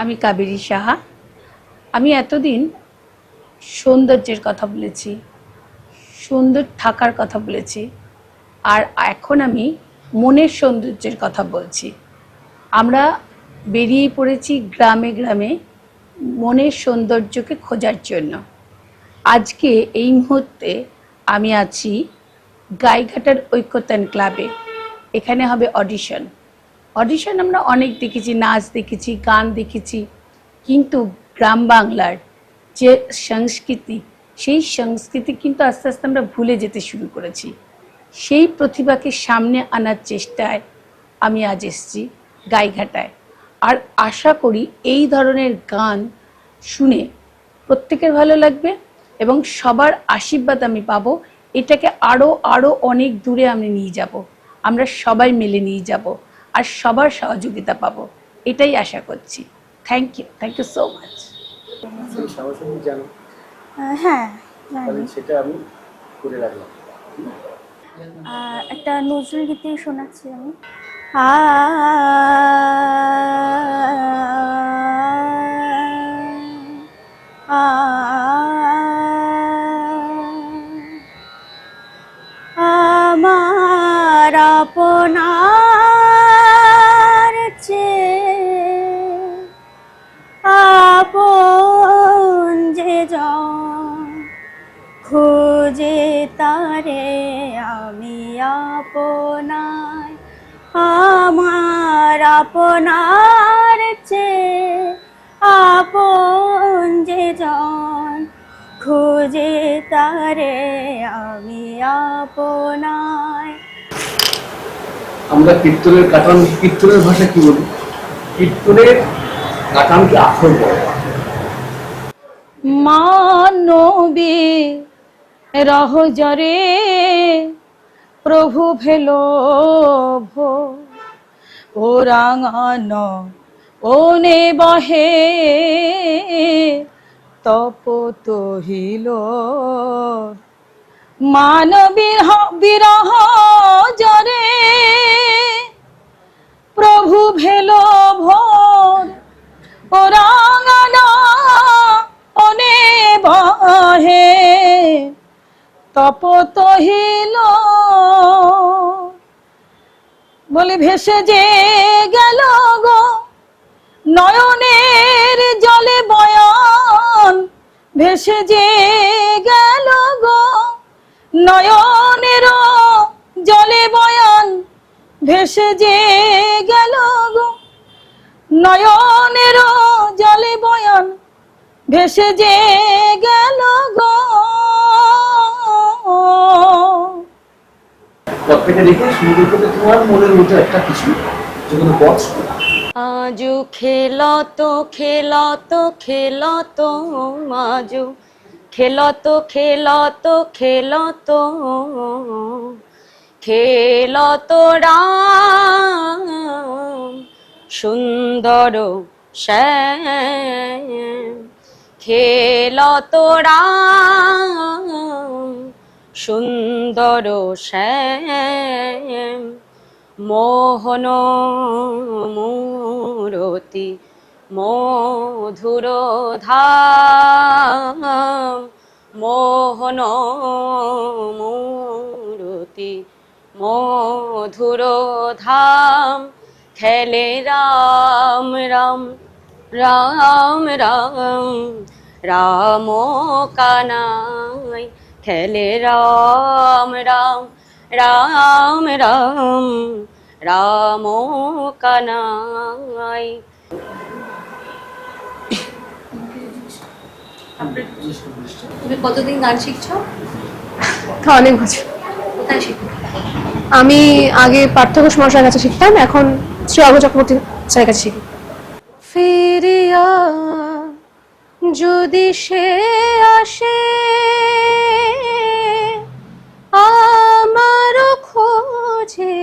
আমি কাবেরী সাহা। আমি এতদিন সৌন্দর্যের কথা বলেছি, সুন্দর থাকার কথা বলেছি, আর এখন আমি মনের সৌন্দর্যের কথা বলছি। আমরা বেরিয়ে পড়েছি গ্রামে গ্রামে মনের সৌন্দর্যকে খোঁজার জন্য। আজকে এই মুহূর্তে আমি আছি গাইঘাটার ঐক্যতান ক্লাবে। এখানে হবে অডিশন। আমরা অনেক দেখেছি, নাচ দেখেছি, গান দেখেছি, কিন্তু গ্রাম বাংলার যে সংস্কৃতি, সেই সংস্কৃতি কিন্তু আস্তে আস্তে আমরা ভুলে যেতে শুরু করেছি। সেই প্রতিভাকে সামনে আনার চেষ্টায় আমি আজ এসেছি গাইঘাটায়। আর আশা করি এই ধরনের গান শুনে প্রত্যেকের ভালো লাগবে এবং সবার আশীর্বাদ আমি পাবো। এটাকে আরও আরও অনেক দূরে আমি নিয়ে যাব, আমরা সবাই মিলে নিয়ে যাব আর সবার সহযোগিতা পাবো, এটাই আশা করছি। Thank you so much. হ্যাঁ, সেটা আমি করে রাখলাম। একটা নজরুল গীতি শোনাচ্ছি আমি। আমার আপনার চেয়ে আপন যে জন খুঁজে তারে আমি আপনার, আমার আপনার চেয়ে আপন যে জন খুঁজে তারে আমি আপনার। আমরা কীর্তনের কাটান, কীর্তনের ভাষা কি বলি? কীর্তনের কাটান কি আখর বলে? মানবী রহজরে প্রভু ভেলো ভো ওরাঙান ওনে বহে তপতহিল মানবীর বিরহ জরে প্রভু ভেলো ভোর ওরাঙান ওনে বহে তপতহিল বলে ভেসে যে গেল গো নয়নের জলে বয়ান, ভেসে যে গেল গো নয়নের জলে বয়ান, ভেসে যে গেল গো নয়নের জলে বয়ান, ভেসে যে গেল গো। প্রত্যেকে দেখে সুন্দর করে তোমার মনের মতো একটা কিছু যেগুলো বক্স আজু খেলতো খেলতো খেলতো মাজু খেলতো খেলতো খেলতো খেলতো রাম সুন্দর শ্যাম, খেলতো রাম সুন্দর শ্যাম, মোহন মূরতি মধুর ধাম, মোহন মূরতি মধুর ধাম, খেলে রাম রাম রাম রাম রাম কানাই, খেলে রাম রাম রাম রাম রাম কানাই। তুমি কতদিন গান শিখছো? অনেক বছর। কোথায় শিখো? আমি আগে পার্থ ঘোষ মশাইয়ের কাছে শিখতাম, এখন শ্রী অর্ঘ্য চক্রবর্তী স্যারের কাছে শিখি। ফিরিয়া যদি সে আসে আমার খোঁজে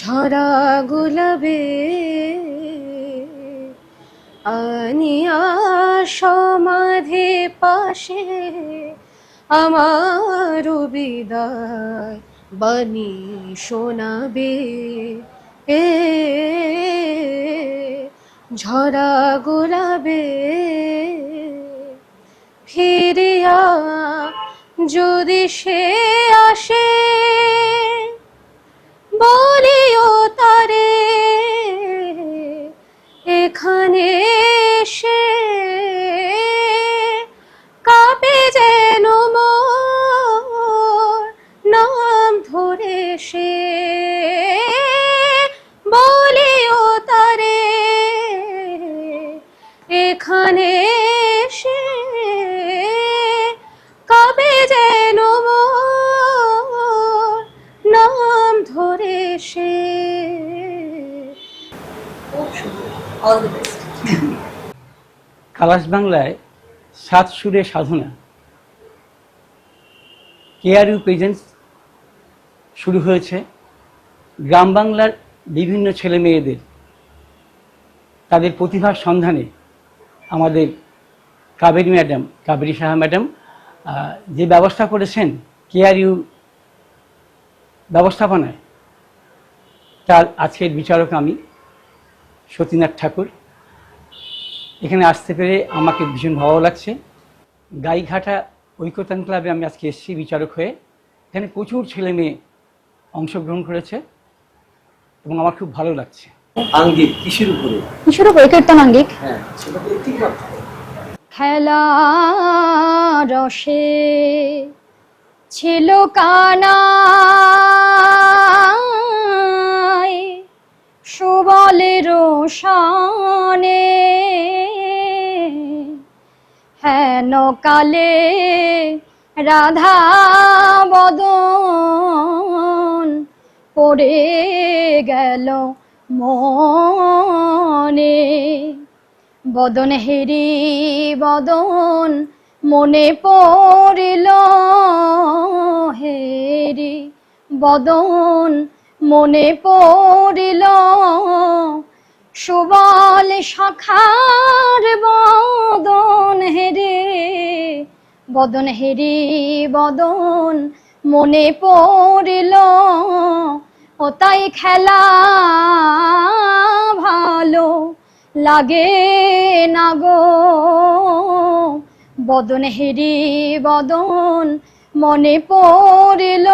ঝরা গোলাপে আনিয়া সমাধি পাশে আমার বিদায় বাণী শোনাবে, ঝরা গোলাপে ফিরিয়া যদি সে আসে, বলিও তারে এখানে এসে কাঁপে যেন মোর নাম ধরে সে, বলিও তারে এখানে এসে কাঁপে যেন মোর নাম ধরে সে। খুব সুন্দর, অল দ্য বেস্ট। খালাস বাংলায় 7 সুরে সাধনা, কেআরইউ প্রেজেন্স শুরু হয়েছে। গ্রাম বাংলার বিভিন্ন ছেলে মেয়েদের তাদের প্রতিভার সন্ধানে আমাদের কাবেরী সাহা ম্যাডাম যে ব্যবস্থা করেছেন কেআরইউ ব্যবস্থাপনায়, তার আজকের বিচারক আমি সতীনাথ ঠাকুর। এখানে আসতে পেরে আমাকে ভীষণ ভালো লাগছে। গাইঘাটা ঐকতান ক্লাবে আমি আজকে এসেছি বিচারক হয়ে। এখানে প্রচুর ছেলে মেয়ে অংশগ্রহণ করেছে এবং আমার খুব ভালো লাগছে। আঙ্গিক কিসের উপরে? কিশোর কীর্তনাঙ্গিক। হ্যাঁ, সেটা তো ঠিক কথা। খেলা রসে ছিল কানাই সুবলের শানে, হেন কালে রাধা বদন পড়ে গেল মনে, বদন হেরি বদন মনে পড়িল, হেরি বদন মনে পড়িল, সুবল শাখার বদন হেরি, বদন হেরি বদন মনে পড়িল, ও তাই খেলা ভালো লাগে না গো, বদন হেরি বদন মনে পড়িল।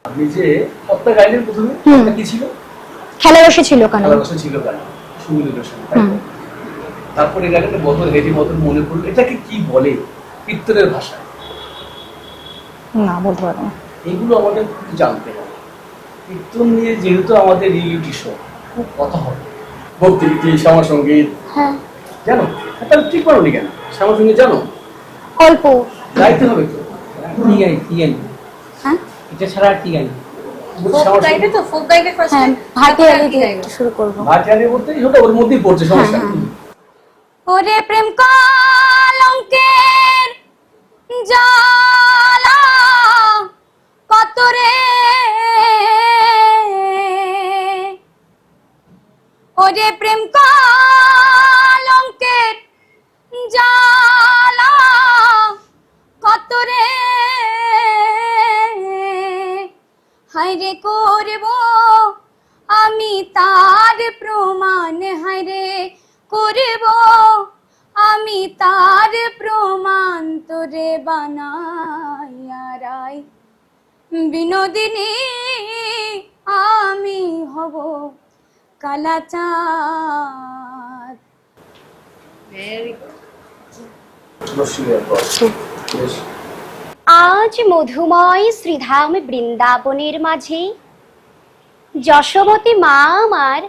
আপনি যে হত্যা গাইলেন প্রথমে, এটা কি ছিল? খেলা রসে ছিল কেন? খেলা রসে ছিল কেন? সুমিলিত সঙ্গে, তাই তো? তারপরে গানটা বদল হেরি বদল মনে পড়লো, এটাকে কি বলে কীর্তনের ভাষায়? না বলতে পারবো না। এগুলো আমাদের খুব জানতে হবে। কীর্তন নিয়ে যেহেতু আমাদের রিয়েলিটি শো, খুব কথা হবে। ভক্তিগীতি, শ্যামা সঙ্গীত, হ্যাঁ জানো? তাহলে ঠিক পারোনি কেন? শ্যামা সঙ্গীত জানো? অল্প। গাইতে হবে তো। কি গাই? হ্যাঁ এটা ছাড়া আর কি গাই? ফোক গাইবে তো, ফোক গাইবে ফার্স্ট। হ্যাঁ ভাটিয়ালি দিয়ে শুরু করবো। ভাটিয়ালি বলতে ওটা ওর মধ্যেই পড়ছে, সমস্যা নেই। ওরে প্রেম কলঙ্কের জ্বালা কত রে, ওরে প্রেম কলঙ্কের জ্বালা কত রে, হায়রে করব আমি তার প্রমাণ, হায়রে করব আমি তার প্রমাণ, তোরে বানাইয়া রাই বিনোদিনী আমি হব কালাচাঁদ। Very good. আজ মধুময় শ্রীধাম বৃন্দাবনের মাঝে যশোমতী মা আমার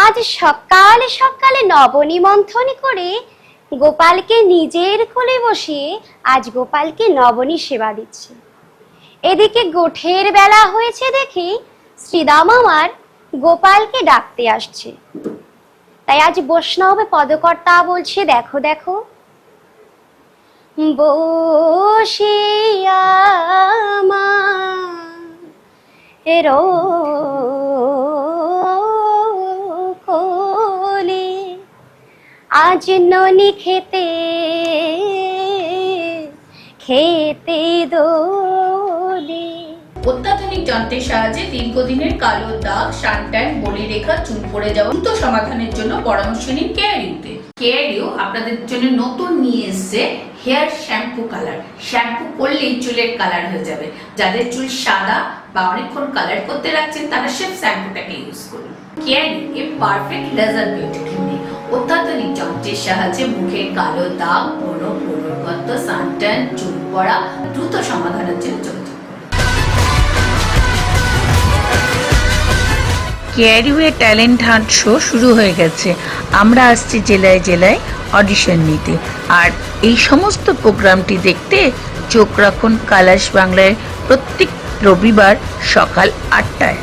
আজ সকালে সকালে নবনিমন্থন করে গোপালকে নিজের কোলে বসিয়ে আজ গোপালকে নবনী সেবা দিচ্ছে। এদিকে গোঠের বেলা হয়েছে দেখি শ্রীদাম আমার গোপালকে ডাকতে আসছে। তাই আজ বৈষ্ণব পদকর্তা বলছে, দেখো দেখো বসিয়া মায়ের কোলে আজ ননি খেতে খেতে দোলে। অত্যাধুনিক যন্ত্রের সাহায্যে দীর্ঘদিনের কালো দাগ, সানট্যান, বলিরেখা, চুল পড়ে যাওয়া দ্রুত সমাধানের জন্য পরামর্শ নিন কেয়ারিউতে। কেয়ারিউ আপনাদের জন্য নতুন নিয়ে এসেছে হেয়ার শ্যাম্পু কালার। শ্যাম্পু করলেই চুলের কালার হয়ে যাবে। যাদের চুল সাদা বা অনেকক্ষণ কালার করতে রাখছেন তারা শেফ শ্যাম্পুটাকে ইউজ করুন। কেয়ারিউ এর পারফেক্ট লেজার বিউটি ক্লিনিক অত্যাধুনিক যন্ত্রের সাহায্যে মুখের কালো দাগ, ব্রণ, পুনর্গত, সানট্যান, চুল পড়া দ্রুত সমাধানের জন্য যোগাযোগ। কেয়ারিউয়ে ট্যালেন্ট হান্ট শো শুরু হয়ে গেছে। আমরা আসছি জেলায় জেলায় অডিশন নিতে, আর এই সমস্ত প্রোগ্রামটি দেখতে চোখ রাখুন কালাস বাংলায় প্রত্যেক রবিবার সকাল 8টায়।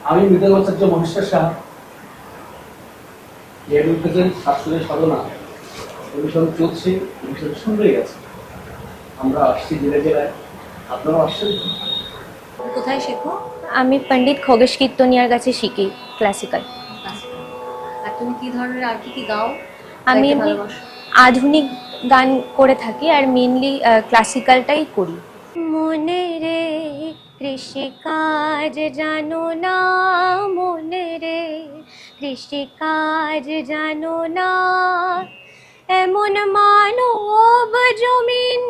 আমি মৃদঙ্গাচার্য মহেশ্বর সাহা, রিপ্রেজেন্ট শাশুড়ের সাধনা অনুষ্ঠান চলছে, অনুষ্ঠান শুরু হয়ে গেছে। আমরা আসছি জেলায় জেলায়, আপনারাও আসছেন। কোথায় শেখো? আমি পণ্ডিত খগেশ কীর্তনিয়ার কাছে শিখি ক্লাসিক্যাল। আর তুমি কি ধরনের আর কি গাও? আমি গাইতে ভালোবাসো? আধুনিক গান করে থাকি আর মেনলি ক্লাসিক্যালটাই করি। মনে রে কৃষিকাজ জানো না, মনে রে কৃষিকাজ জানো না, এমন মানব জমিন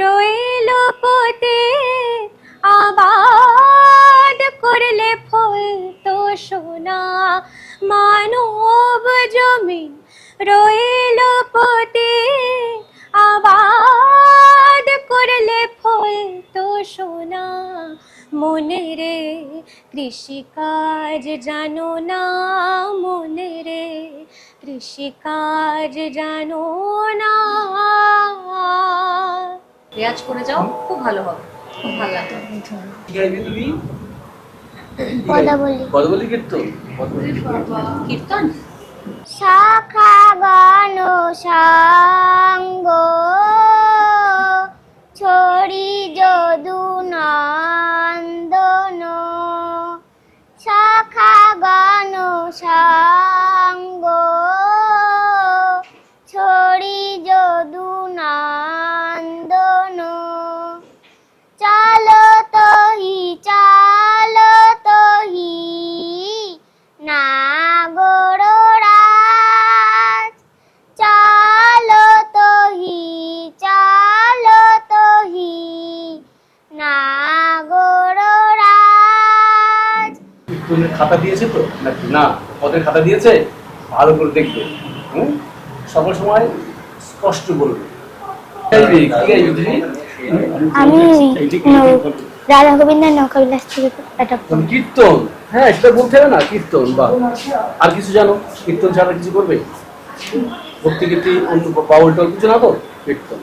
রইল পথে, আবাদ করলে ফল তো সোনা, মানব জমিন রইল পথে, আবাদ করলে ফল তো সোনা, মনে রে কৃষিকাজ জানো না, মনে রে কৃষিকাজ জানো না। রেয়াজ করে যাও, খুব ভালো হবে, খুব ভালো লাগবে। কি গাইবে তুমি? পদাবলী। পদাবলী কীর্তন? কীর্তন? শাখা গান সাঙ্গ ছড়ি যদু নন্দন, শাখা গান সাঙ্গ ছড়ি যদু নন্দন, চালো তহি নাগরাজ, চালো তহি নাগরাজ। কীর্তনের খাতা দিয়েছে তো নাকি না? পদের খাতা দিয়েছে, ভালো করে দেখবে। সকল সময় স্পষ্ট বলবে। গাইবে, কি গাইবে তুমি? আমি রাধা গোবিন্দ নৌকাবিলাস থেকে একটা তুমি কীর্তন? হ্যাঁ, সেটা বলতে হবে না, কীর্তন। বা আর কিছু জানো? কীর্তন ছাড়া কিছু করবে? ভক্তি কীর্তি বাউল টাউল কিছু না তো? কীর্তন।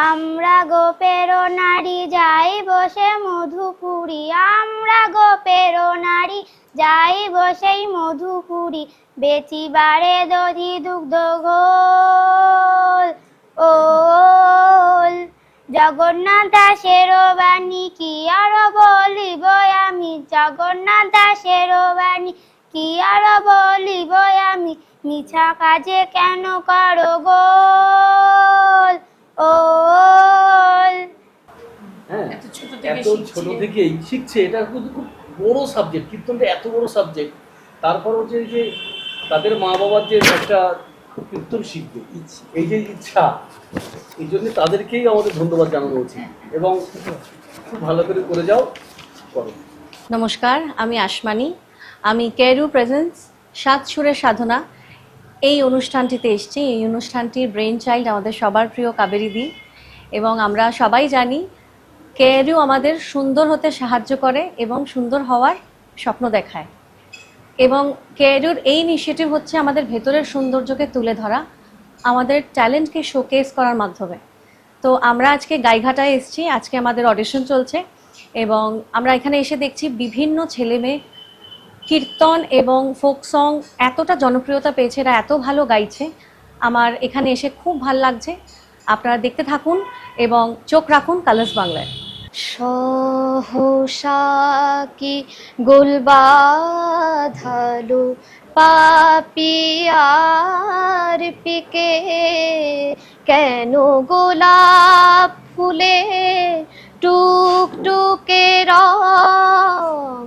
আমরা গোপের নারী যাই বসে মধুপুরী, আমরা গোপের নারী যাই বসে মধুপুরী, বেচিবারে দধি দুগ্ধ ঘোল ওল, জগন্নাথ দাসের বাণী কি আর বলিব আমি, জগন্নাথ দাসের বাণী কি আর বলিব আমি, মিছা কাজে কেন করো গোল ওল। হ্যাঁ, এত ছোট থেকেই শিখছে। এটা কিন্তু খুব বড় সাবজেক্ট, কীর্তনটা এত বড় সাবজেক্ট। তারপর হচ্ছে যে তাদের মা বাবার যে একটা কীর্তন শিখবে, এই যে ইচ্ছা, এই জন্য তাদেরকেই আমাদের ধন্যবাদ জানানো উচিত। এবং খুব ভালো করে যাও, করো। নমস্কার, আমি আসমানি। আমি কেয়ারিউ প্রেজেন্স সাত সুরের সাধনা এই অনুষ্ঠানটিতে এসেছি। এই অনুষ্ঠানটির ব্রেন চাইল্ড আমাদের সবার প্রিয় কাবেরী দি, এবং আমরা সবাই জানি কেয়ারিউ আমাদের সুন্দর হতে সাহায্য করে এবং সুন্দর হওয়ার স্বপ্ন দেখায়। এবং কেয়ারিউর এই ইনিশিয়েটিভ হচ্ছে আমাদের ভেতরের সৌন্দর্যকে তুলে ধরা, আমাদের ট্যালেন্টকে শোকেস করার মাধ্যমে। তো আমরা আজকে গাইঘাটায় এসেছি, আজকে আমাদের অডিশন চলছে, এবং আমরা এখানে এসে দেখছি বিভিন্ন ছেলে মেয়ে কীর্তন এবং ফোক সং এতটা জনপ্রিয়তা পেয়েছে, এরা এত ভালো গাইছে। আমার এখানে এসে খুব ভালো লাগছে। আপনারা দেখতে থাকুন এবং চোখ রাখুন কালার্স বাংলায়। সহসা কি গুলবাধালু পাপিয়ার পিকে, কেন গোলাপ ফুলে টুকটুকে রং,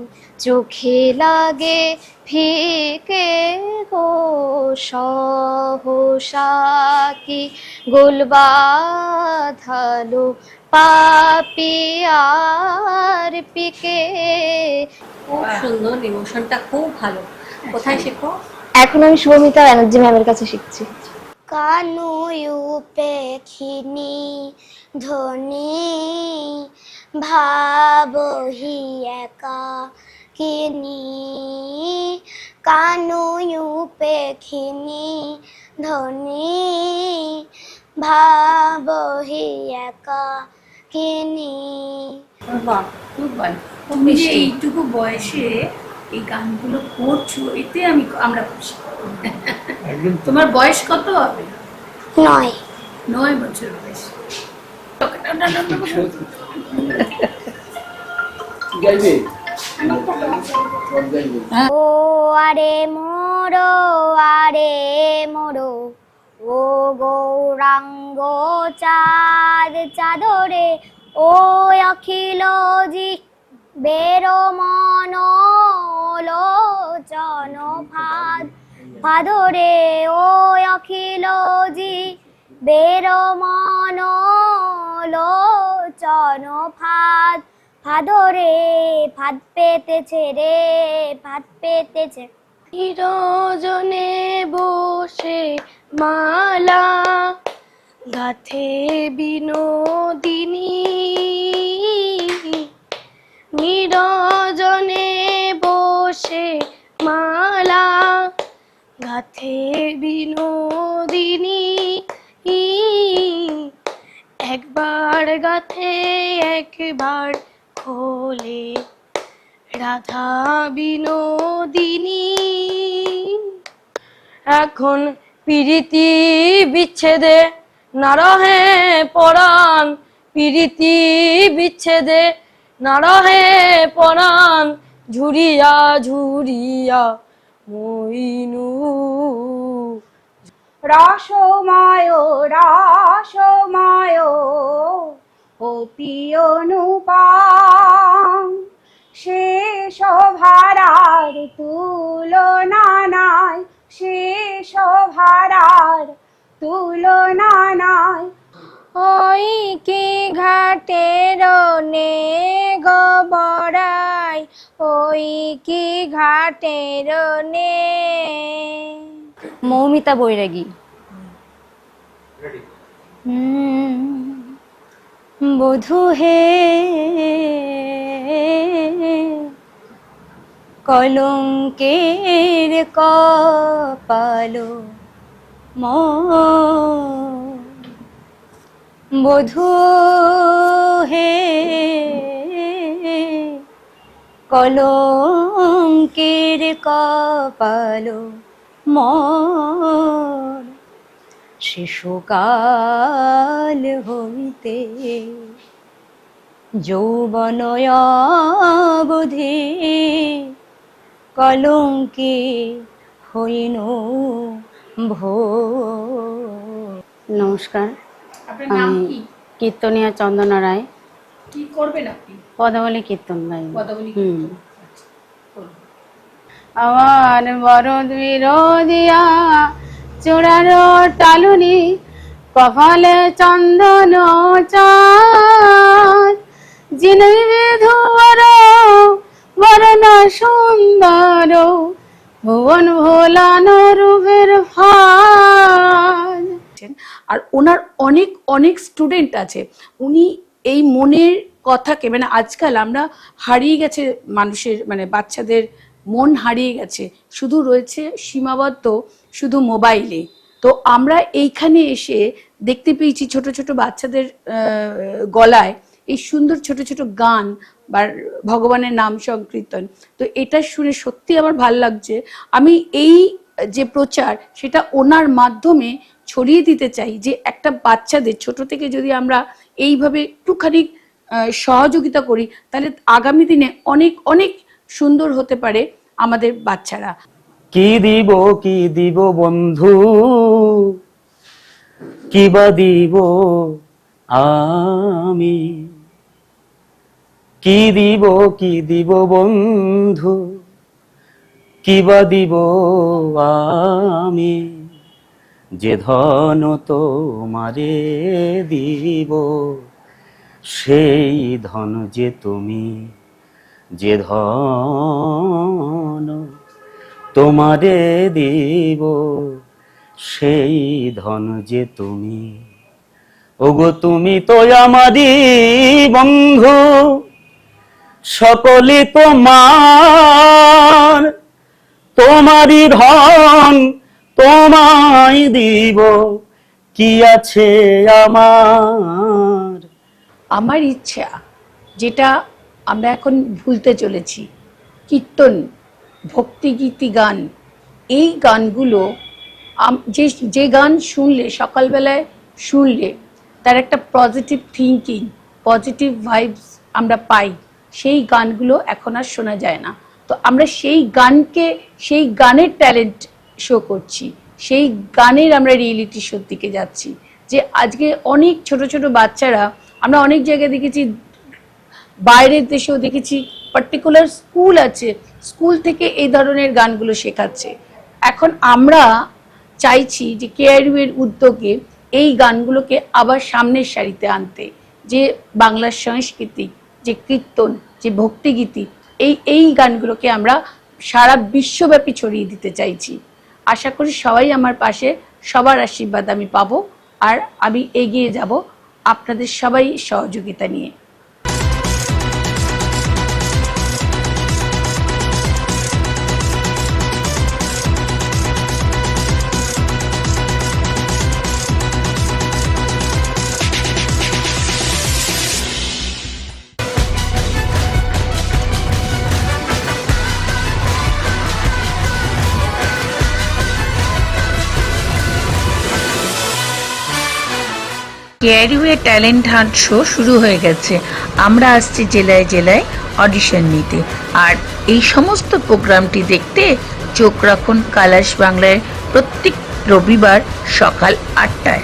চোখে লাগে ফিকে গো সহসা কি গোল বাঁধালো পাপিয়ার পিকে। খুব সুন্দর, ইমোশনটা খুব ভালো। কোথায় শেখো? এখন আমি শুভমিতা ব্যানার্জি ম্যামের কাছে শিখছি। কানু পেখিনী ধ্বনি ভাবহি একা কিনি, কানু পেখিনী ধ্বনি ভাবহি একা কিনি। বাহ, খুব ভালো। তুমি যে এইটুকু বয়সে এই গানগুলো করছো, এতে আমরা খুশি। একদম তোমার বয়স কত হবে? 9। 9 বছর বয়স। গাইবে ও আরে মোরো আরে মোরো, ও গৌরাঙ্গ চাঁদ চাঁদরে, ও অখিল জি বেরো মন লোচন ফাদ ফাদরে, ও অখিল জি বেরো মন লোচন ফাদ ফাদরে, ফাদ পেতেছে রে ফাদ পেতেছে। নিরজনে বসে মালা গাথে বিনোদিনী, নিরজনে বসে মালা গাথে বিনোদিনী, একবার গাথে একবার খোলে রাধা বিনোদিনী। এখন প্রীতি বিচ্ছেদে না রহে পরাণ, প্রীতি বিচ্ছেদে না রহে পরাণ, ঝুরিয়া ঝুরিয়া মইনু। রসময় রসময় অতি অনুপম, শেষ ভারার তুলনা নাই, শেষ ভারার তুলনা নাই। ওই কি ঘাটের নে গবরাই, ওই কি ঘাটের নে। মৌমিতা বৈরাগী। বধূ হে কলঙ্কের কপালো বধূ হে কলঙ্কের কপালো মোর, শিশুকাল হইতে যৌবনয় অবধি কলঙ্কে হইন ভোর। নমস্কার, আপনার নাম আমি কি? কীর্তনিয়া চন্দনা রায়। কি করবেন আপনি? পদাবলী কীর্তন গাই। পদাবলী হুম। আচ্ছা, করুন। আমার বরদ বিরোধিয়া চূড়ার টালুনি, কপালে চন্দন চাঁদ, জিনবি ধুয়ার বরণ সুন্দর, ভুবন ভোলানো রূপের ফাল। আর ওনার অনেক অনেক স্টুডেন্ট আছে। উনি এই মনের কথাকে, মানে আজকাল আমরা হারিয়ে গেছে, মানুষের মানে বাচ্চাদের মন হারিয়ে গেছে, শুধু রয়েছে সীমাবদ্ধ শুধু মোবাইলে। তো আমরা এইখানে এসে দেখতে পেয়েছি ছোট ছোট বাচ্চাদের গলায় এই সুন্দর ছোট ছোট গান বা ভগবানের নাম সংকীর্তন। তো এটা শুনে সত্যি আমার ভাল লাগছে। আমি এই যে প্রচার সেটা ওনার মাধ্যমে ছড়িয়ে দিতে চাই, যে একটা বাচ্চাদের ছোট থেকে যদি আমরা এইভাবে একটুখানি সহযোগিতা করি, তাহলে আগামী দিনে অনেক অনেক সুন্দর হতে পারে আমাদের বাচ্চারা। কি দিব বন্ধু, কি বা দিব আমি কি দিব বন্ধু, কি বা দিব আমি, যে ধন তোমারে দিব, সেই ধন যে তুমি, যে ধন তোমারে দিব, সেই ধন যে তুমি। ওগো তুমি তো আমারই বন্ধু, সকলে তোমার, তোমারই ধন তোমায় দিব, কি আছে আমার। আমার ইচ্ছা, যেটা আমরা এখন ভুলতে চলেছি, কীর্তন, ভক্তিগীতি গান, এই গানগুলো যে গান শুনলে, সকালবেলায় শুনলে তার একটা পজিটিভ থিঙ্কিং, পজিটিভ ভাইবস আমরা পাই, সেই গানগুলো এখন আর শোনা যায় না। তো আমরা সেই গানকে, সেই গানের ট্যালেন্ট শো করছি, সেই গানের আমরা রিয়েলিটি শোর দিকে যাচ্ছি। যে আজকে অনেক ছোট ছোট বাচ্চারা, আমরা অনেক জায়গায় দেখেছি, বাইরের দেশেও দেখেছি, পার্টিকুলার স্কুল আছে, স্কুল থেকে এই ধরনের গানগুলো শেখাচ্ছে। এখন আমরা চাইছি যে কেআরইউ এর উদ্যোগে এই গানগুলোকে আবার সামনের সারিতে আনতে, যে বাংলার সংস্কৃতি, যে কীর্তন, যে ভক্তিগীতি, এই গানগুলোকে আমরা সারা বিশ্বব্যাপী ছড়িয়ে দিতে চাইছি। আশা করি সবাই আমার পাশে, সবার আশীর্বাদ আমি পাবো, আর আমি এগিয়ে যাব আপনাদের সবাই সহযোগিতা নিয়ে। কেআরইউ এর ট্যালেন্ট হান্ট শো শুরু হয়ে গেছে। আমরা আসছি জেলায় জেলায় অডিশন নিতে, আর এই সমস্ত প্রোগ্রামটি দেখতে চোখ রাখুন কালার্স বাংলায় প্রত্যেক রবিবার সকাল 8টায়।